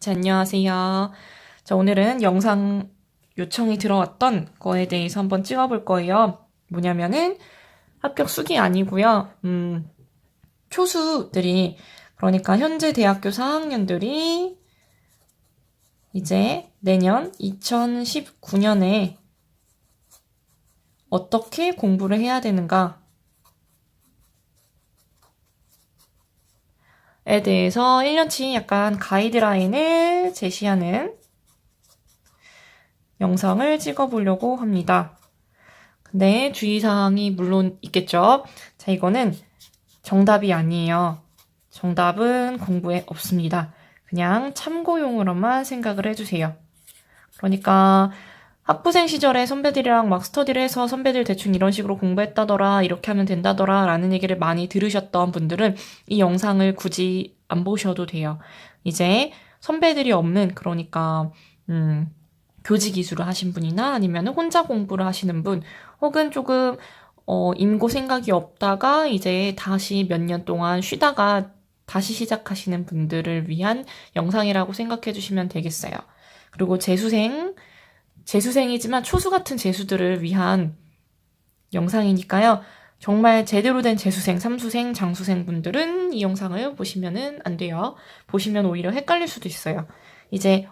자, 안녕하세요. 자, 오늘은 영상 요청이 들어왔던 거에 대해서 한번 찍어볼 거예요. 뭐냐면은 합격 수기 아니고요. 초수들이, 그러니까 현재 대학교 4학년들이 이제 내년 2019년에 어떻게 공부를 해야 되는가에 대해서 1년치 약간 가이드라인을 제시하는 영상을 찍어보려고 합니다. 근데 주의사항이 물론 있겠죠. 자, 이거는 정답이 아니에요. 정답은 공부에 없습니다. 그냥 참고용으로만 생각을 해주세요. 그러니까 학부생 시절에 선배들이랑 막 스터디를 해서 선배들 대충 이런 식으로 공부했다더라, 이렇게 하면 된다더라 라는 얘기를 많이 들으셨던 분들은 이 영상을 굳이 안 보셔도 돼요. 이제 선배들이 없는, 그러니까 교직 이수를 하신 분이나 아니면 혼자 공부를 하시는 분, 혹은 조금 임고 생각이 없다가 이제 다시 몇 년 동안 쉬다가 다시 시작하시는 분들을 위한 영상이라고 생각해 주시면 되겠어요. 그리고 재수생이지만 초수 같은 재수들을 위한 영상이니까요. 정말 제대로 된 재수생, 삼수생, 장수생 분들은 이 영상을 보시면은 안 돼요. 보시면 오히려 헷갈릴 수도 있어요. 이제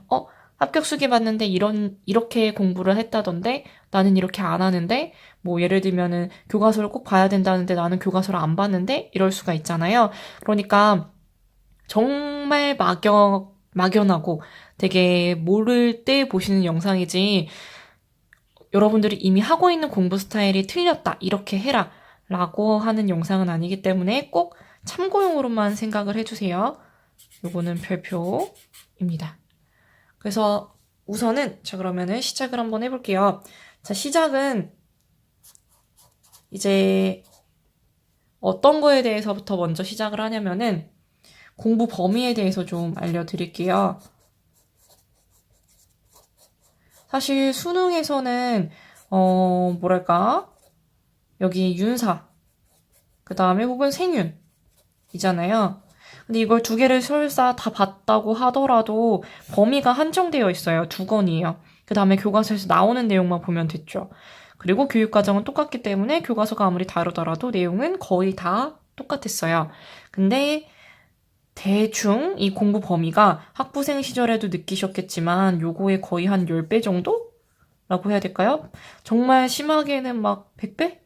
합격 수기 봤는데 이렇게 공부를 했다던데 나는 이렇게 안 하는데, 뭐 예를 들면은 교과서를 꼭 봐야 된다는데 나는 교과서를 안 봤는데, 이럴 수가 있잖아요. 그러니까 정말 막연하고 되게 모를 때 보시는 영상이지, 여러분들이 이미 하고 있는 공부 스타일이 틀렸다, 이렇게 해라 라고 하는 영상은 아니기 때문에 꼭 참고용으로만 생각을 해주세요. 요거는 별표입니다. 그래서 우선은, 자, 그러면은 시작을 한번 해볼게요. 자, 시작은 이제 어떤 거에 대해서부터 먼저 시작을 하냐면은 공부 범위에 대해서 좀 알려드릴게요. 사실 수능에서는 뭐랄까, 여기 윤사, 그 다음에 혹은 생윤이잖아요. 근데 이걸 두 개를 설사 다 봤다고 하더라도 범위가 한정되어 있어요. 두 권이에요. 그 다음에 교과서에서 나오는 내용만 보면 됐죠. 그리고 교육과정은 똑같기 때문에 교과서가 아무리 다르더라도 내용은 거의 다 똑같았어요. 근데 대충 이 공부 범위가 학부생 시절에도 느끼셨겠지만 요거의 거의 한 10배 정도? 라고 해야 될까요? 정말 심하게는 막 100배?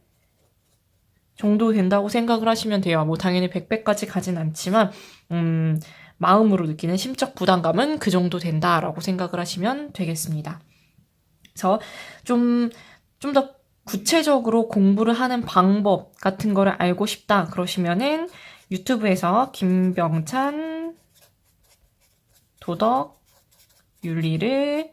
정도 된다고 생각을 하시면 돼요. 뭐 당연히 100배까지 가진 않지만 마음으로 느끼는 심적 부담감은 그 정도 된다라고 생각을 하시면 되겠습니다. 그래서 좀 더 구체적으로 공부를 하는 방법 같은 거를 알고 싶다 그러시면은 유튜브에서 김병찬 도덕 윤리를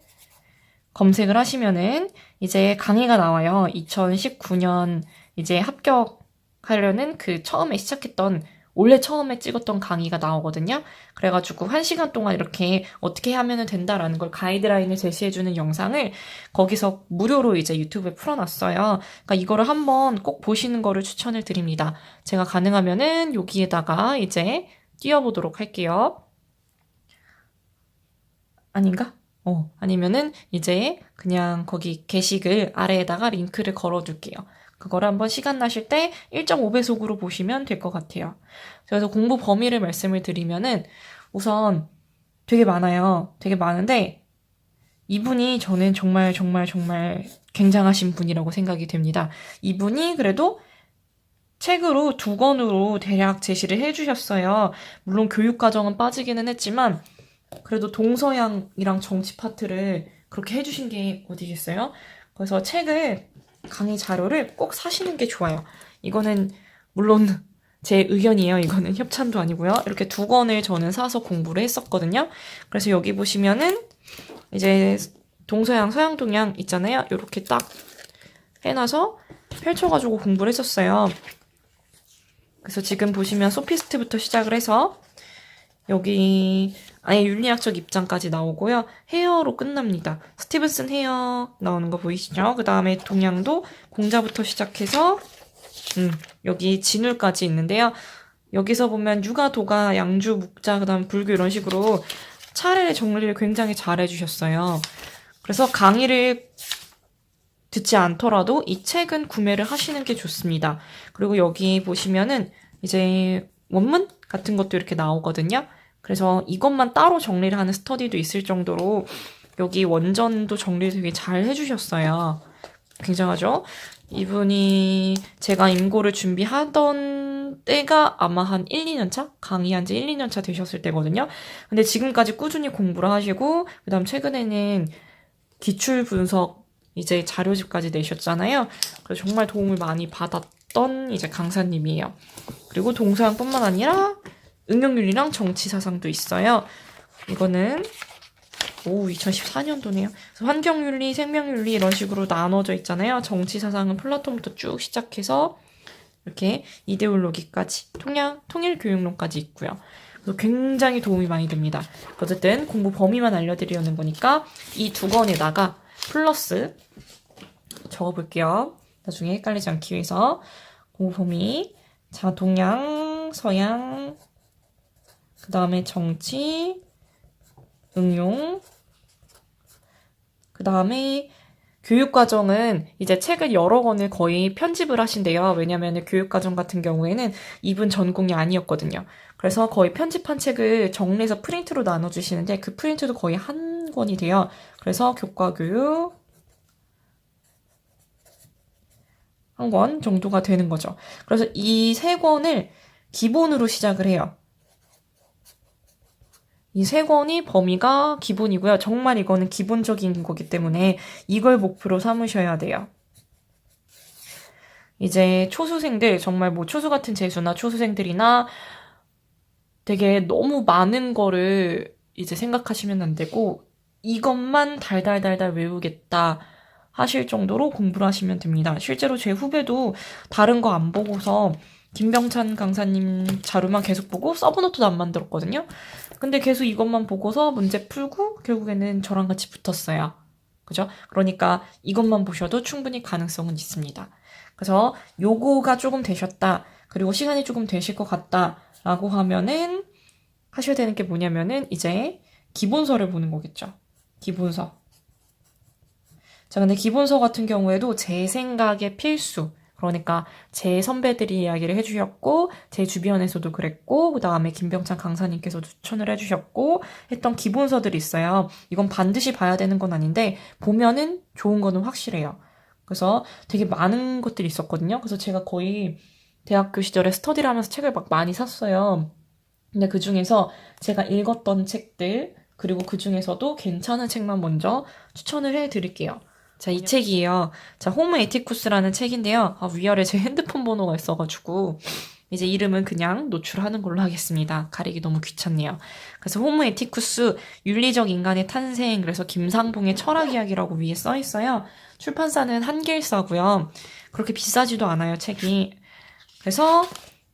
검색을 하시면은 이제 강의가 나와요. 2019년 이제 합격하려는 그 처음에 시작했던, 원래 처음에 찍었던 강의가 나오거든요. 그래가지고 1시간 동안 이렇게 어떻게 하면 된다라는 걸 가이드라인을 제시해주는 영상을 거기서 무료로 이제 유튜브에 풀어놨어요. 그러니까 이거를 한번 꼭 보시는 거를 추천을 드립니다. 제가 가능하면은 여기에다가 이제 띄워보도록 할게요. 아닌가? 아니면은 이제 그냥 거기 게시글 아래에다가 링크를 걸어둘게요. 그걸 한번 시간 나실 때 1.5배속으로 보시면 될 것 같아요. 그래서 공부 범위를 말씀을 드리면은 우선 되게 많아요. 되게 많은데 이분이 저는 정말 정말 정말 굉장하신 분이라고 생각이 됩니다. 이분이 그래도 책으로 2권으로 대략 제시를 해주셨어요. 물론 교육과정은 빠지기는 했지만 그래도 동서양이랑 정치 파트를 그렇게 해주신 게 어디겠어요? 그래서 강의 자료를 꼭 사시는 게 좋아요. 이거는 물론 제 의견이에요. 이거는 협찬도 아니고요. 이렇게 2권을 저는 사서 공부를 했었거든요. 그래서 여기 보시면은 이제 동서양, 서양, 동양 있잖아요. 이렇게 딱 해놔서 펼쳐가지고 공부를 했었어요. 그래서 지금 보시면 소피스트부터 시작을 해서 여기 아예 윤리학적 입장까지 나오고요. 헤어로 끝납니다. 스티븐슨 헤어 나오는 거 보이시죠? 그 다음에 동양도 공자부터 시작해서 여기 진울까지 있는데요. 여기서 보면 유가, 도가, 양주, 묵자, 그 다음 불교 이런 식으로 차례 정리를 굉장히 잘 해주셨어요. 그래서 강의를 듣지 않더라도 이 책은 구매를 하시는 게 좋습니다. 그리고 여기 보시면은 이제 원문 같은 것도 이렇게 나오거든요. 그래서 이것만 따로 정리를 하는 스터디도 있을 정도로 여기 원전도 정리를 되게 잘 해주셨어요. 굉장하죠? 이분이 제가 임고를 준비하던 때가 아마 한 1, 2년 차? 강의한 지 1, 2년 차 되셨을 때거든요. 근데 지금까지 꾸준히 공부를 하시고 그다음 최근에는 기출 분석 이제 자료집까지 내셨잖아요. 그래서 정말 도움을 많이 받았던 이제 강사님이에요. 그리고 동서양뿐만 아니라 응용윤리랑 정치사상도 있어요. 이거는 2014년도네요. 환경윤리, 생명윤리 이런 식으로 나눠져 있잖아요. 정치사상은 플라톤부터 쭉 시작해서 이렇게 이데올로기까지, 통일교육론까지 있고요. 그래서 굉장히 도움이 많이 됩니다. 어쨌든 공부 범위만 알려드리려는 거니까 이 두 권에다가 플러스 적어볼게요. 나중에 헷갈리지 않기 위해서 공부 범위, 자 동양, 서양, 그 다음에 정치, 응용, 그 다음에 교육과정은 이제 책을 여러 권을 거의 편집을 하신대요. 왜냐면 교육과정 같은 경우에는 이분 전공이 아니었거든요. 그래서 거의 편집한 책을 정리해서 프린트로 나눠주시는데 그 프린트도 거의 한 권이 돼요. 그래서 교과교육 한 권 정도가 되는 거죠. 그래서 이 세 권을 기본으로 시작을 해요. 이 세 권이 범위가 기본이고요. 정말 이거는 기본적인 거기 때문에 이걸 목표로 삼으셔야 돼요. 이제 초수생들, 정말 뭐 초수 같은 재수나 초수생들이나 되게 너무 많은 거를 이제 생각하시면 안 되고 이것만 달달달달 외우겠다 하실 정도로 공부를 하시면 됩니다. 실제로 제 후배도 다른 거 안 보고서 김병찬 강사님 자료만 계속 보고 서브노트도 안 만들었거든요. 근데 계속 이것만 보고서 문제 풀고 결국에는 저랑 같이 붙었어요. 그죠? 그러니까 이것만 보셔도 충분히 가능성은 있습니다. 그래서 요거가 조금 되셨다. 그리고 시간이 조금 되실 것 같다. 라고 하면은 하셔야 되는 게 뭐냐면은 이제 기본서를 보는 거겠죠. 기본서. 자, 근데 기본서 같은 경우에도 제 생각에 필수. 그러니까 제 선배들이 이야기를 해주셨고 제 주변에서도 그랬고 그 다음에 김병찬 강사님께서도 추천을 해주셨고 했던 기본서들이 있어요. 이건 반드시 봐야 되는 건 아닌데 보면은 좋은 거는 확실해요. 그래서 되게 많은 것들이 있었거든요. 그래서 제가 거의 대학교 시절에 스터디를 하면서 책을 막 많이 샀어요. 근데 그 중에서 제가 읽었던 책들 그리고 그 중에서도 괜찮은 책만 먼저 추천을 해드릴게요. 자, 이 책이에요. 자, 호모 에티쿠스라는 책인데요. 위아래 제 핸드폰 번호가 있어가지고 이제 이름은 그냥 노출하는 걸로 하겠습니다. 가리기 너무 귀찮네요. 그래서 호모 에티쿠스 윤리적 인간의 탄생 그래서 김상봉의 철학 이야기라고 위에 써 있어요. 출판사는 한길사고요. 그렇게 비싸지도 않아요, 책이. 그래서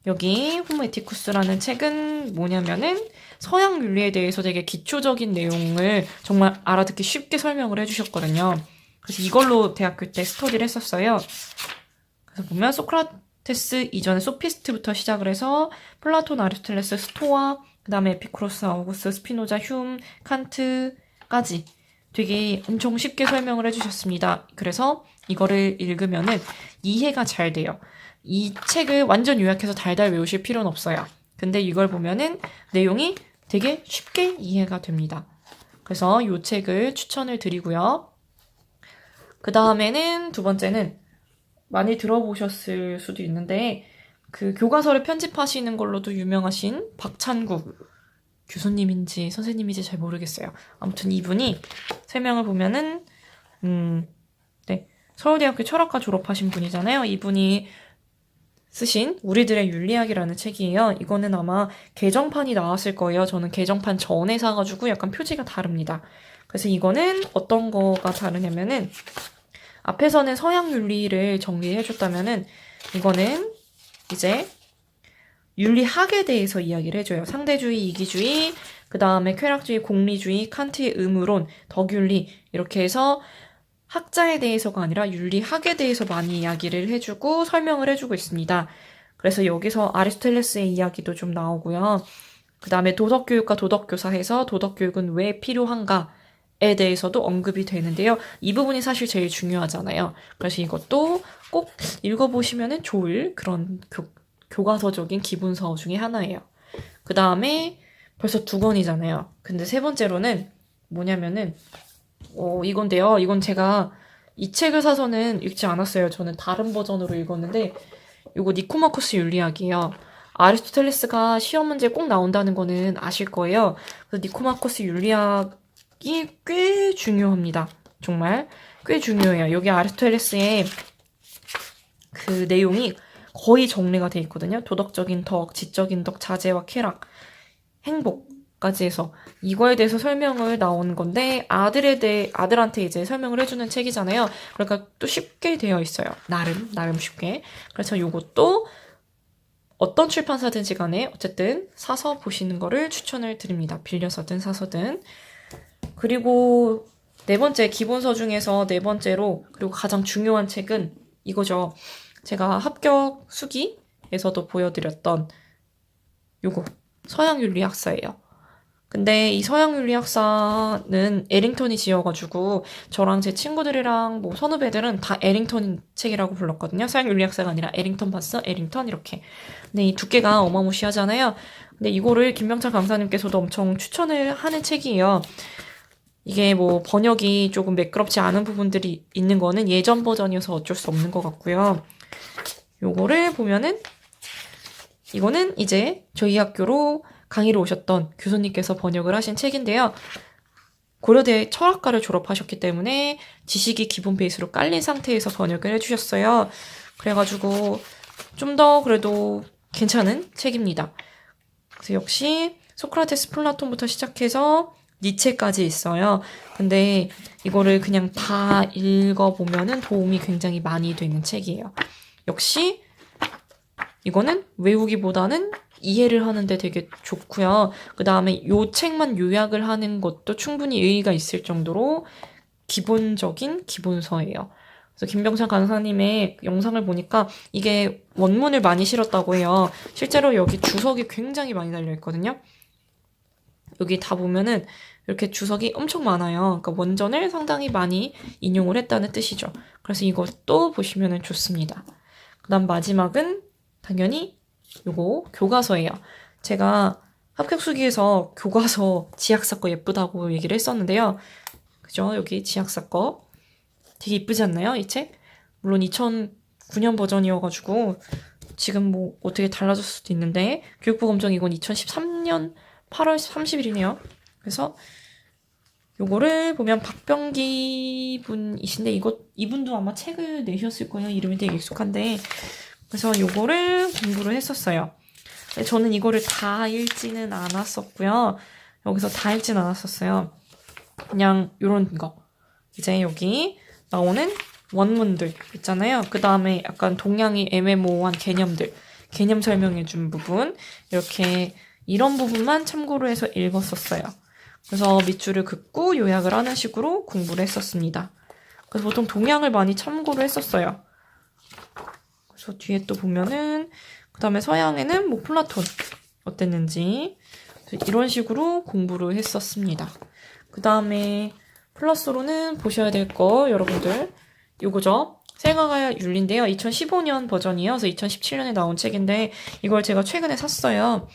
여기 호모 에티쿠스라는 책은 뭐냐면은 서양 윤리에 대해서 되게 기초적인 내용을 정말 알아듣기 쉽게 설명을 해주셨거든요. 그래서 이걸로 대학교 때 스터디를 했었어요. 그래서 보면 소크라테스 이전에 소피스트부터 시작을 해서 플라톤, 아리스토텔레스, 스토아, 그 다음에 에피쿠로스, 아우구스트, 스피노자, 휴մ, 칸트까지 되게 엄청 쉽게 설명을 해주셨습니다. 그래서 이거를 읽으면은 이해가 잘 돼요. 이 책을 완전 요약해서 달달 외우실 필요는 없어요. 근데 이걸 보면은 내용이 되게 쉽게 이해가 됩니다. 그래서 이 책을 추천을 드리고요. 그 다음에는 두 번째는 많이 들어보셨을 수도 있는데 그 교과서를 편집하시는 걸로도 유명하신 박찬국 교수님인지 선생님인지 잘 모르겠어요. 아무튼 이분이 설명을 보면은 네, 서울대학교 철학과 졸업하신 분이잖아요. 이분이 쓰신 우리들의 윤리학이라는 책이에요. 이거는 아마 개정판이 나왔을 거예요. 저는 개정판 전에 사가지고 약간 표지가 다릅니다. 그래서 이거는 어떤 거가 다르냐면은 앞에서는 서양 윤리를 정리해줬다면은 이거는 이제 윤리학에 대해서 이야기를 해줘요. 상대주의, 이기주의, 그 다음에 쾌락주의, 공리주의, 칸트의 의무론, 덕윤리 이렇게 해서 학자에 대해서가 아니라 윤리학에 대해서 많이 이야기를 해주고 설명을 해주고 있습니다. 그래서 여기서 아리스토텔레스의 이야기도 좀 나오고요. 그 다음에 도덕교육과 도덕교사에서 도덕교육은 왜 필요한가에 대해서도 언급이 되는데요. 이 부분이 사실 제일 중요하잖아요. 그래서 이것도 꼭 읽어보시면 좋을 그런 교과서적인 기본서 중에 하나예요. 그 다음에 벌써 2권이잖아요. 근데 3번째로는 뭐냐면은 이건데요. 이건 제가 이 책을 사서는 읽지 않았어요. 저는 다른 버전으로 읽었는데 이거 니코마코스 윤리학이에요. 아리스토텔레스가 시험 문제에 꼭 나온다는 거는 아실 거예요. 그래서 니코마코스 윤리학이 꽤 중요합니다. 정말 꽤 중요해요. 여기 아리스토텔레스의 그 내용이 거의 정리가 돼 있거든요. 도덕적인 덕, 지적인 덕, 자제와 쾌락, 행복까지 해서 이거에 대해서 설명을 나온 건데 아들한테 이제 설명을 해주는 책이잖아요. 그러니까 또 쉽게 되어 있어요. 나름 쉽게. 그래서 이것도 어떤 출판사든지 간에 어쨌든 사서 보시는 거를 추천을 드립니다. 빌려서든 사서든. 그리고 4번째 기본서 중에서 4번째로 그리고 가장 중요한 책은 이거죠. 제가 합격 수기에서도 보여드렸던 요거 서양윤리학사예요. 근데 이 서양윤리학사는 에링턴이 지어가지고 저랑 제 친구들이랑 뭐 선후배들은 다 에링턴 책이라고 불렀거든요. 서양윤리학사가 아니라 에링턴 봤어? 에링턴 이렇게. 근데 이 두께가 어마무시하잖아요. 근데 이거를 김병찬 강사님께서도 엄청 추천을 하는 책이에요. 이게 뭐 번역이 조금 매끄럽지 않은 부분들이 있는 거는 예전 버전이어서 어쩔 수 없는 것 같고요. 요거를 보면은 이거는 이제 저희 학교로 강의를 오셨던 교수님께서 번역을 하신 책인데요. 고려대 철학과를 졸업하셨기 때문에 지식이 기본 베이스로 깔린 상태에서 번역을 해주셨어요. 그래가지고 좀 더 그래도 괜찮은 책입니다. 그래서 역시 소크라테스, 플라톤부터 시작해서 니체까지 있어요. 근데 이거를 그냥 다 읽어보면은 도움이 굉장히 많이 되는 책이에요. 역시 이거는 외우기보다는 이해를 하는데 되게 좋고요. 그 다음에 요 책만 요약을 하는 것도 충분히 의의가 있을 정도로 기본적인 기본서예요. 그래서 김병찬 강사님의 영상을 보니까 이게 원문을 많이 실었다고 해요. 실제로 여기 주석이 굉장히 많이 달려있거든요. 여기 다 보면은 이렇게 주석이 엄청 많아요. 그러니까 원전을 상당히 많이 인용을 했다는 뜻이죠. 그래서 이것도 보시면 좋습니다. 그 다음 마지막은 당연히 요거 교과서예요. 제가 합격수기에서 교과서 지학사 거 예쁘다고 얘기를 했었는데요. 그죠? 여기 지학사 거 되게 이쁘지 않나요? 이 책? 물론 2009년 버전이어가지고 지금 뭐 어떻게 달라졌을 수도 있는데 교육부 검정 이건 2013년 8월 30일이네요. 그래서 요거를 보면 박병기 분이신데 이분도 아마 책을 내셨을 거예요. 이름이 되게 익숙한데 그래서 요거를 공부를 했었어요. 저는 이거를 다 읽지는 않았었고요. 여기서 다 읽지는 않았었어요. 그냥 요런 거. 이제 여기 나오는 원문들 있잖아요. 그 다음에 약간 동양이 애매모호한 개념들, 개념 설명해준 부분, 이렇게 이런 부분만 참고로 해서 읽었었어요. 그래서 밑줄을 긋고 요약을 하는 식으로 공부를 했었습니다. 그래서 보통 동양을 많이 참고를 했었어요. 그래서 뒤에 또 보면은 그 다음에 서양에는 뭐 플라톤 어땠는지 이런 식으로 공부를 했었습니다. 그 다음에 플러스로는 보셔야 될 거 여러분들 요거죠. 생활과 윤리인데요. 2015년 버전이에요. 그래서 2017년에 나온 책인데 이걸 제가 최근에 샀어요.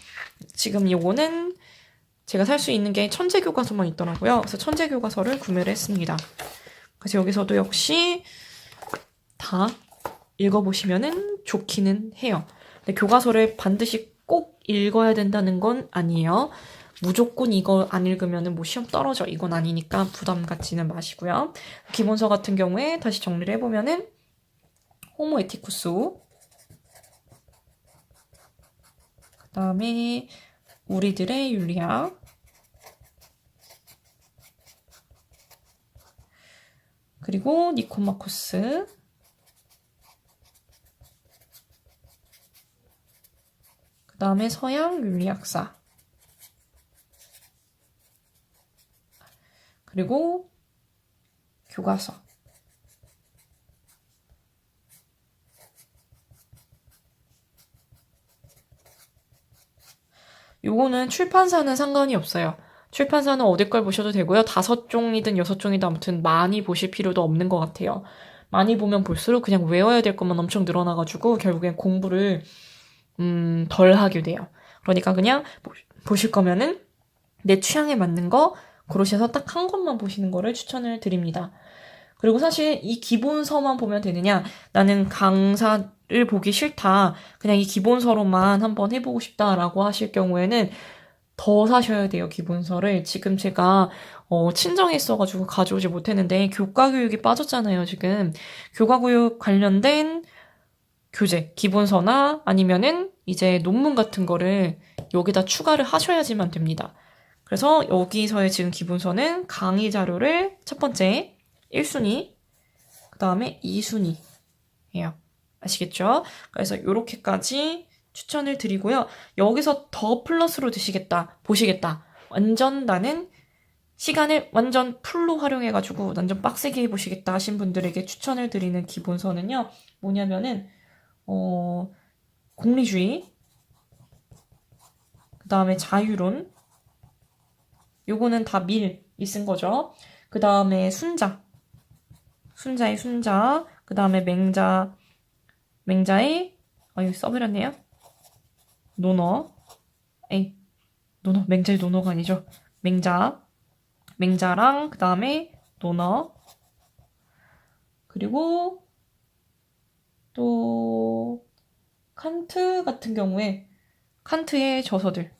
지금 요거는 제가 살 수 있는 게 천재교과서만 있더라고요. 그래서 천재교과서를 구매를 했습니다. 그래서 여기서도 역시 다 읽어보시면은 좋기는 해요. 근데 교과서를 반드시 꼭 읽어야 된다는 건 아니에요. 무조건 이거 안 읽으면 뭐 시험 떨어져 이건 아니니까 부담 갖지는 마시고요. 기본서 같은 경우에 다시 정리를 해보면은 호모 에티쿠스 그 다음에 우리들의 윤리학 그리고 니코마코스 그 다음에 서양 윤리학사 그리고 교과서 요거는 출판사는 상관이 없어요. 출판사는 어디 걸 보셔도 되고요. 5종이든 6종이든 아무튼 많이 보실 필요도 없는 것 같아요. 많이 보면 볼수록 그냥 외워야 될 것만 엄청 늘어나가지고 결국엔 공부를 덜 하게 돼요. 그러니까 그냥 보실 거면은 내 취향에 맞는 거 고르셔서 딱 한 권만 보시는 거를 추천을 드립니다. 그리고 사실 이 기본서만 보면 되느냐? 나는 강사를 보기 싫다. 그냥 이 기본서로만 한번 해보고 싶다라고 하실 경우에는 더 사셔야 돼요, 기본서를. 지금 제가 친정에 있어가지고 가져오지 못했는데 교과교육이 빠졌잖아요, 지금. 교과교육 관련된 교재, 기본서나 아니면은 이제 논문 같은 거를 여기다 추가를 하셔야지만 됩니다. 그래서 여기서의 지금 기본서는 강의 자료를 첫 번째 1순위, 그 다음에 2순위예요. 아시겠죠? 그래서 이렇게까지 추천을 드리고요. 여기서 더 플러스로 보시겠다. 완전 나는 시간을 완전 풀로 활용해가지고 완전 빡세게 해보시겠다 하신 분들에게 추천을 드리는 기본서는요. 뭐냐면은 공리주의, 그 다음에 자유론, 요거는 다 밀이 쓴 거죠. 그 다음에 순자의 순자, 그 다음에 맹자의, 여기 써버렸네요. 맹자의 논어가 아니죠. 맹자랑, 그 다음에 논어, 그리고 또, 칸트 같은 경우에, 칸트의 저서들.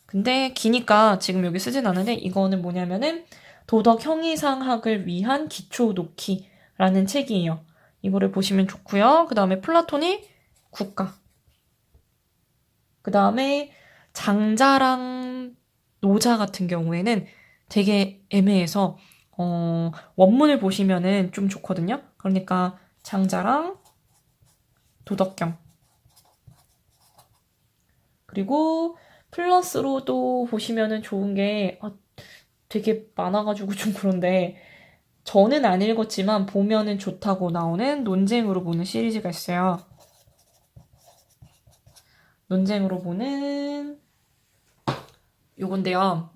근데 기니까 지금 여기 쓰진 않은데, 이거는 뭐냐면은, 도덕 형이상학을 위한 기초 놓기라는 책이에요. 이거를 보시면 좋고요. 그 다음에 플라톤의 국가. 그 다음에 장자랑 노자 같은 경우에는 되게 애매해서 원문을 보시면은 좀 좋거든요. 그러니까 장자랑 도덕경. 그리고 플러스로 또 보시면은 좋은 게 되게 많아가지고 좀 그런데 저는 안 읽었지만 보면은 좋다고 나오는 논쟁으로 보는 시리즈가 있어요. 논쟁으로 보는 요건데요.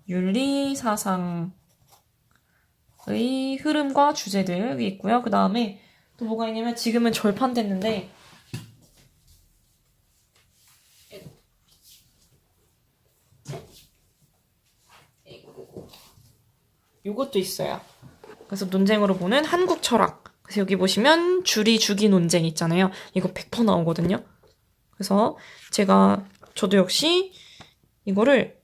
윤리사상의 흐름과 주제들이 있고요. 그 다음에 또 뭐가 있냐면 지금은 절판됐는데 요것도 있어요. 그래서 논쟁으로 보는 한국 철학. 그래서 여기 보시면 주리 주기 논쟁 있잖아요. 이거 100% 나오거든요. 그래서 저도 역시 이거를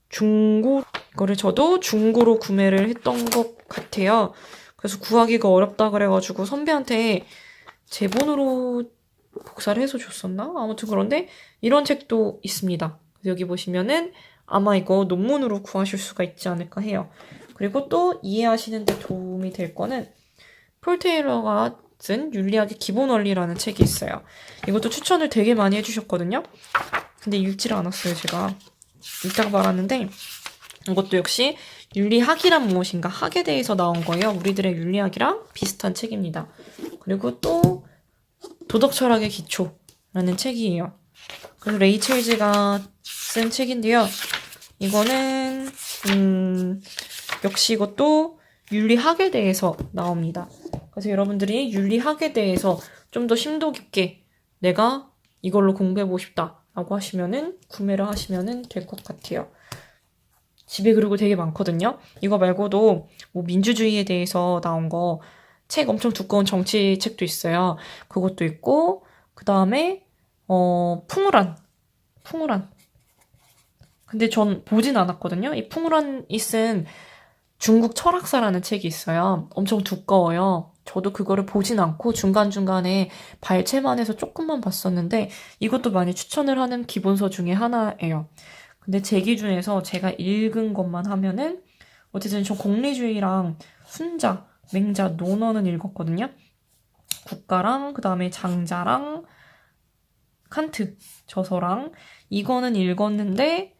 저도 중고로 구매를 했던 것 같아요. 그래서 구하기가 어렵다 그래가지고 선배한테 제본으로 복사를 해서 줬었나? 아무튼 그런데 이런 책도 있습니다. 여기 보시면은 아마 이거 논문으로 구하실 수가 있지 않을까 해요. 그리고 또 이해하시는 데 도움이 될 거는 폴 테일러가 쓴 윤리학의 기본 원리라는 책이 있어요. 이것도 추천을 되게 많이 해주셨거든요. 근데 읽지를 않았어요, 제가. 읽다가 말았는데 이것도 역시 윤리학이란 무엇인가 학에 대해서 나온 거예요. 우리들의 윤리학이랑 비슷한 책입니다. 그리고 또 도덕철학의 기초라는 책이에요. 그래서 레이첼즈가 쓴 책인데요. 이거는 역시 이것도 윤리학에 대해서 나옵니다. 그래서 여러분들이 윤리학에 대해서 좀 더 심도 깊게 내가 이걸로 공부해보고 싶다라고 하시면은 구매를 하시면은 될 것 같아요. 집에 그리고 되게 많거든요. 이거 말고도 뭐 민주주의에 대해서 나온 거 책 엄청 두꺼운 정치 책도 있어요. 그것도 있고 그 다음에 풍우란. 근데 전 보진 않았거든요. 이 풍우란이 쓴 중국 철학사라는 책이 있어요. 엄청 두꺼워요. 저도 그거를 보진 않고 중간중간에 발췌만 해서 조금만 봤었는데 이것도 많이 추천을 하는 기본서 중에 하나예요. 근데 제 기준에서 제가 읽은 것만 하면은 어쨌든 저 공리주의랑 순자, 맹자, 논어는 읽었거든요. 국가랑 그 다음에 장자랑 칸트 저서랑 이거는 읽었는데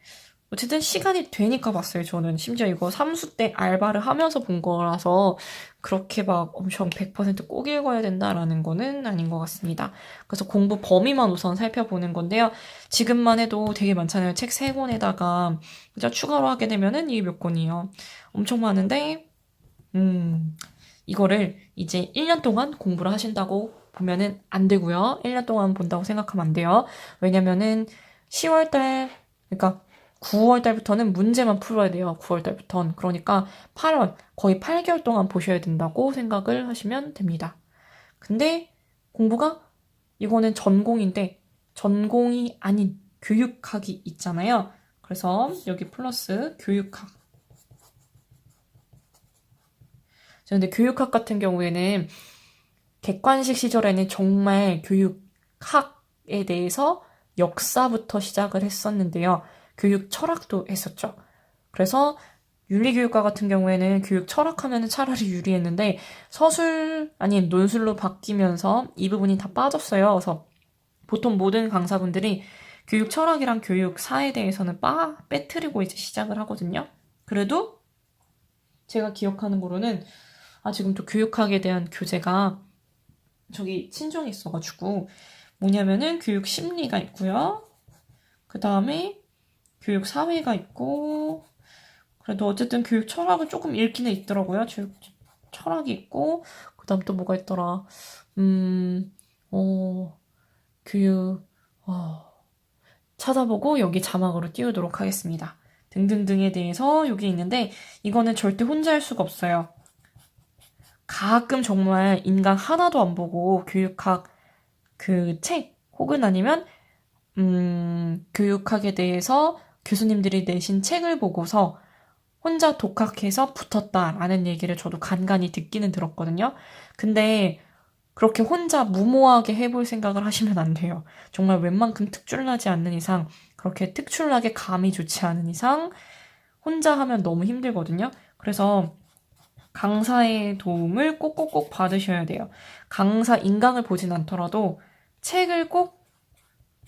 어쨌든 시간이 되니까 봤어요, 저는. 심지어 이거 삼수 때 알바를 하면서 본 거라서 그렇게 막 엄청 100%꼭 읽어야 된다라는 거는 아닌 것 같습니다. 그래서 공부 범위만 우선 살펴보는 건데요. 지금만 해도 되게 많잖아요. 책 3권에다가 그죠? 추가로 하게 되면은 이게 몇 권이에요. 엄청 많은데 이거를 이제 1년 동안 공부를 하신다고 보면은 안 되고요. 1년 동안 본다고 생각하면 안 돼요. 왜냐면은 10월달, 그러니까 9월달부터는 문제만 풀어야 돼요. 9월달부터는. 그러니까 8월, 거의 8개월 동안 보셔야 된다고 생각을 하시면 됩니다. 근데 공부가 이거는 전공인데 전공이 아닌 교육학이 있잖아요. 그래서 여기 플러스 교육학. 근데 교육학 같은 경우에는 객관식 시절에는 정말 교육학에 대해서 역사부터 시작을 했었는데요. 교육 철학도 했었죠. 그래서 윤리교육과 같은 경우에는 교육 철학하면 차라리 유리했는데 서술 아닌 논술로 바뀌면서 이 부분이 다 빠졌어요. 그래서 보통 모든 강사분들이 교육 철학이랑 교육사에 대해서는 빼뜨리고 이제 시작을 하거든요. 그래도 제가 기억하는 거로는 지금 또 교육학에 대한 교재가 저기 친정에 있어가지고 뭐냐면은 교육 심리가 있고요. 그 다음에 교육 사회가 있고 그래도 어쨌든 교육 철학은 조금 읽기는 있더라고요. 교육 철학이 있고 그 다음 또 뭐가 있더라. 교육 찾아보고 여기 자막으로 띄우도록 하겠습니다. 등등등에 대해서 여기 있는데 이거는 절대 혼자 할 수가 없어요. 가끔 정말 인강 하나도 안 보고 교육학 그 책 혹은 아니면 교육학에 대해서 교수님들이 내신 책을 보고서 혼자 독학해서 붙었다라는 얘기를 저도 간간히 듣기는 들었거든요. 근데 그렇게 혼자 무모하게 해볼 생각을 하시면 안 돼요. 정말 웬만큼 특출나지 않는 이상, 그렇게 특출나게 감이 좋지 않은 이상 혼자 하면 너무 힘들거든요. 그래서 강사의 도움을 꼭꼭꼭 받으셔야 돼요. 강사 인강을 보진 않더라도 책을 꼭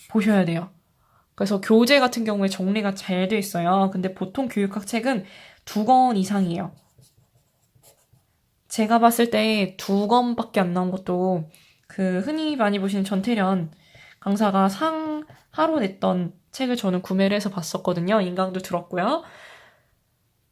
보셔야 돼요. 그래서 교재 같은 경우에 정리가 잘 돼 있어요. 근데 보통 교육학 책은 2권 이상이에요. 제가 봤을 때 2권밖에 안 나온 것도 그 흔히 많이 보시는 전태련 강사가 상하로 냈던 책을 저는 구매를 해서 봤었거든요. 인강도 들었고요.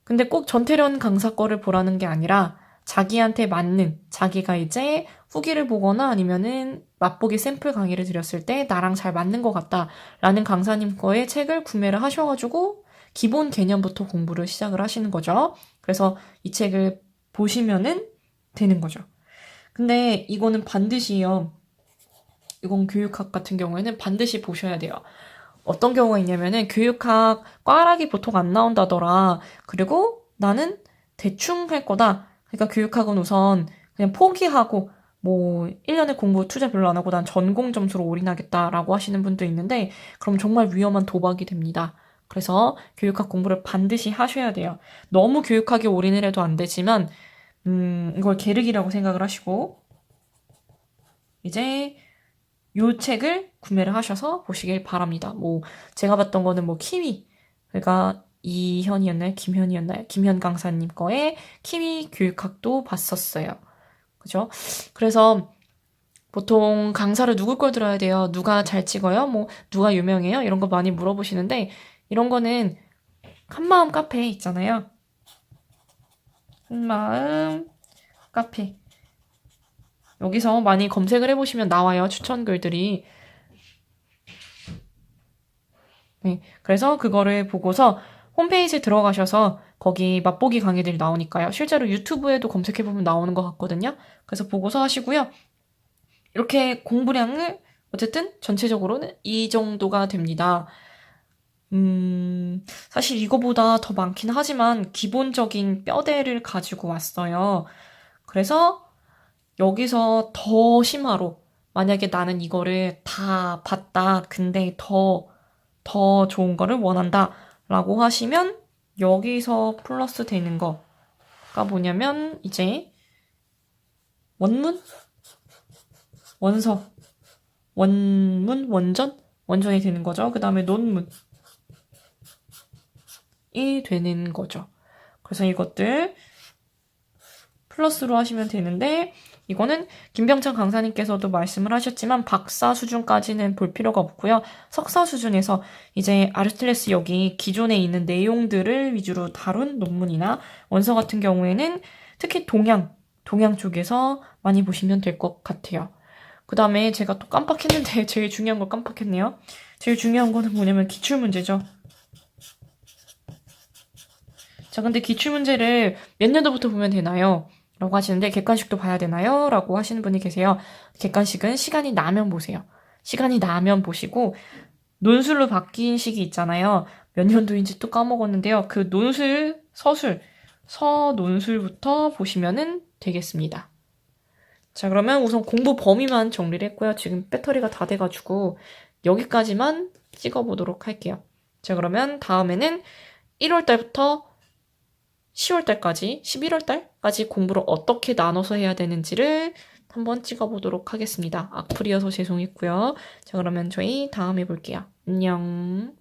근데 꼭 전태련 강사 거를 보라는 게 아니라 자기한테 맞는, 자기가 이제 후기를 보거나 아니면은 맛보기 샘플 강의를 드렸을 때 나랑 잘 맞는 것 같다라는 강사님 거의 책을 구매를 하셔가지고 기본 개념부터 공부를 시작을 하시는 거죠. 그래서 이 책을 보시면은 되는 거죠. 근데 이거는 반드시요. 이건 교육학 같은 경우에는 반드시 보셔야 돼요. 어떤 경우가 있냐면은 교육학 꽈락이 보통 안 나온다더라. 그리고 나는 대충 할 거다. 그러니까 교육학은 우선 그냥 포기하고 뭐 1년에 공부 투자 별로 안 하고 난 전공 점수로 올인하겠다라고 하시는 분도 있는데 그럼 정말 위험한 도박이 됩니다. 그래서 교육학 공부를 반드시 하셔야 돼요. 너무 교육학에 올인을 해도 안 되지만 이걸 계륵이라고 생각을 하시고 이제 요 책을 구매를 하셔서 보시길 바랍니다. 뭐 제가 봤던 거는 뭐 키위 그러니까 이현이었나요? 김현이었나요? 김현 강사님 거에 키위 교육학도 봤었어요. 그죠? 그래서 보통 강사를 누구 걸 들어야 돼요? 누가 잘 찍어요? 뭐 누가 유명해요? 이런 거 많이 물어보시는데 이런 거는 한마음 카페 있잖아요. 한마음 카페 여기서 많이 검색을 해보시면 나와요. 추천 글들이. 네, 그래서 그거를 보고서 홈페이지에 들어가셔서 거기 맛보기 강의들이 나오니까요. 실제로 유튜브에도 검색해보면 나오는 것 같거든요. 그래서 보고서 하시고요. 이렇게 공부량을 어쨌든 전체적으로는 이 정도가 됩니다. 사실 이거보다 더 많긴 하지만 기본적인 뼈대를 가지고 왔어요. 그래서 여기서 더 심화로 만약에 나는 이거를 다 봤다. 근데 더 좋은 거를 원한다. 라고 하시면 여기서 플러스 되는 거가 뭐냐면 이제 원문, 원서, 원문, 원전이 되는 거죠. 그 다음에 논문. 되는 거죠. 그래서 이것들 플러스로 하시면 되는데 이거는 김병찬 강사님께서도 말씀을 하셨지만 박사 수준까지는 볼 필요가 없고요. 석사 수준에서 이제 아리스토텔레스 여기 기존에 있는 내용들을 위주로 다룬 논문이나 원서 같은 경우에는 특히 동양 쪽에서 많이 보시면 될 것 같아요. 그 다음에 제가 또 깜빡했는데 제일 중요한 걸 깜빡했네요. 제일 중요한 거는 뭐냐면 기출문제죠. 자, 근데 기출문제를 몇 년도부터 보면 되나요? 라고 하시는데 객관식도 봐야 되나요? 라고 하시는 분이 계세요. 객관식은 시간이 나면 보세요. 시간이 나면 보시고 논술로 바뀐 식이 있잖아요. 몇 년도인지 또 까먹었는데요. 그 논술, 서논술부터 보시면 되겠습니다. 자, 그러면 우선 공부 범위만 정리를 했고요. 지금 배터리가 다 돼가지고 여기까지만 찍어보도록 할게요. 자, 그러면 다음에는 1월달부터 10월달까지, 11월달까지 공부를 어떻게 나눠서 해야 되는지를 한번 찍어보도록 하겠습니다. 악플이어서 죄송했고요. 자, 그러면 저희 다음에 볼게요. 안녕.